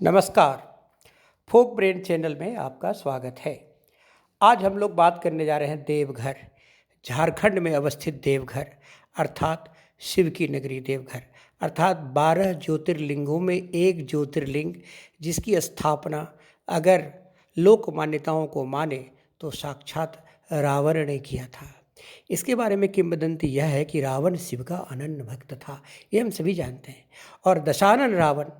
नमस्कार। फोक brain channel में आपका स्वागत है। आज हम लोग बात करने जा रहे हैं देवघर, झारखंड में अवस्थित देवघर अर्थात शिव की नगरी देवघर अर्थात 12 ज्योतिर्लिंगों में एक ज्योतिर्लिंग जिसकी स्थापना अगर लोक मान्यताओं को माने तो साक्षात रावण ने किया था। इसके बारे में किंवदंती यह है कि रावण शिव का अनन्य भक्त था, ये हम सभी जानते हैं। और दशानन रावण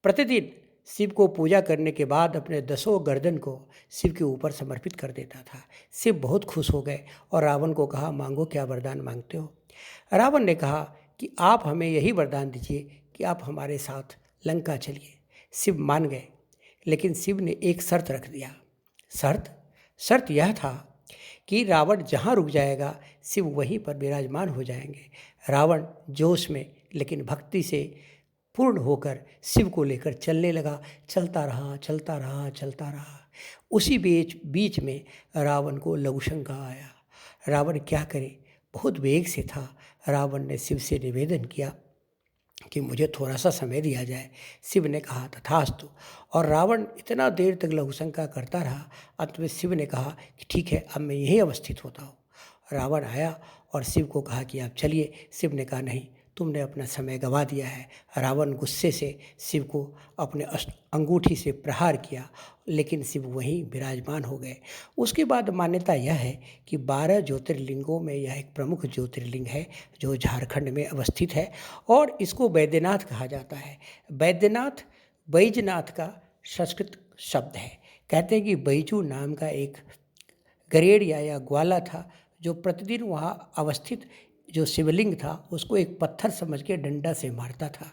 प्रतिदिन शिव को पूजा करने के बाद अपने 10 गर्दन को शिव के ऊपर समर्पित कर देता था। शिव बहुत खुश हो गए और रावण को कहा, मांगो, क्या वरदान मांगते हो। रावण ने कहा कि आप हमें यही वरदान दीजिए कि आप हमारे साथ लंका चलिए। शिव मान गए, लेकिन शिव ने एक शर्त रख दिया। शर्त यह था कि रावण जहाँ रुक जाएगा शिव वहीं पर विराजमान हो जाएंगे। रावण जोश में लेकिन भक्ति से पूर्ण होकर शिव को लेकर चलने लगा। चलता रहा। उसी बीच में रावण को लघुशंका आया। रावण क्या करे, बहुत वेग से था। रावण ने शिव से निवेदन किया कि मुझे थोड़ा सा समय दिया जाए। शिव ने कहा तथास्तु। और रावण इतना देर तक लघुशंका करता रहा। अंत में शिव ने कहा कि ठीक है, अब मैं यहीं अवस्थित होता हूँ। रावण आया और शिव को कहा कि आप चलिए। शिव ने कहा नहीं, तुमने अपना समय गंवा दिया है। रावण गुस्से से शिव को अपने अंगूठी से प्रहार किया, लेकिन शिव वहीं विराजमान हो गए। उसके बाद मान्यता यह है कि 12 ज्योतिर्लिंगों में यह एक प्रमुख ज्योतिर्लिंग है जो झारखंड में अवस्थित है और इसको बैद्यनाथ कहा जाता है। बैजनाथ का संस्कृत शब्द है। कहते हैं कि बैजू नाम का एक गरेड़िया या ग्वाला था जो प्रतिदिन वहाँ अवस्थित जो शिवलिंग था उसको एक पत्थर समझ के डंडा से मारता था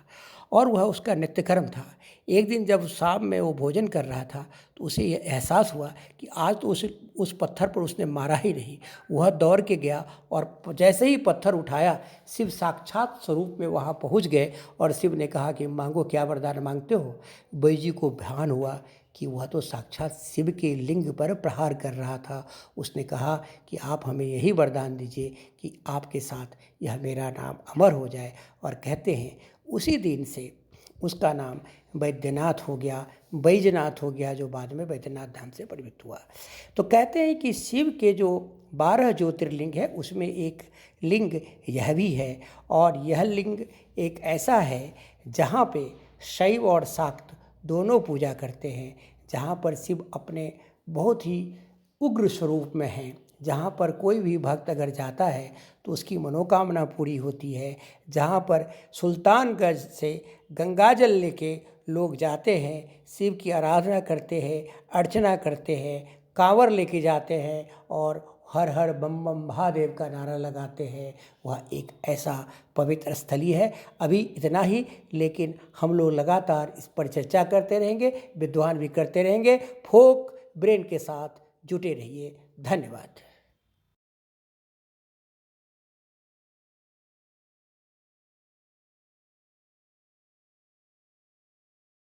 और वह उसका नित्यकर्म था। एक दिन जब शाम में वो भोजन कर रहा था तो उसे ये एहसास हुआ कि आज तो उस पत्थर पर उसने मारा ही नहीं। वह दौड़ के गया और जैसे ही पत्थर उठाया शिव साक्षात स्वरूप में वहाँ पहुँच गए और शिव ने कहा कि मांगो, क्या वरदान मांगते हो। बैजी को ध्यान हुआ कि वह तो साक्षात शिव के लिंग पर प्रहार कर रहा था। उसने कहा कि आप हमें यही वरदान दीजिए कि आपके साथ यह मेरा नाम अमर हो जाए। और कहते हैं उसी दिन से उसका नाम बैद्यनाथ हो गया, बैजनाथ हो गया, जो बाद में बैद्यनाथ धाम से परिवर्तित हुआ। तो कहते हैं कि शिव के जो 12 ज्योतिर्लिंग है उसमें एक लिंग यह भी है और यह लिंग एक ऐसा है जहाँ पे शैव और शाक्त दोनों पूजा करते हैं, जहाँ पर शिव अपने बहुत ही उग्र स्वरूप में हैं, जहाँ पर कोई भी भक्त अगर जाता है तो उसकी मनोकामना पूरी होती है। जहाँ पर सुल्तानगंज से गंगाजल लेके लोग जाते हैं, शिव की आराधना करते हैं, अर्चना करते हैं, कांवर लेके जाते हैं और हर हर बम बम महादेव का नारा लगाते हैं। वह एक ऐसा पवित्र स्थली है। अभी इतना ही, लेकिन हम लोग लगातार इस पर चर्चा करते रहेंगे, विद्वान भी करते रहेंगे। फोक ब्रेन के साथ जुटे रहिए। धन्यवाद।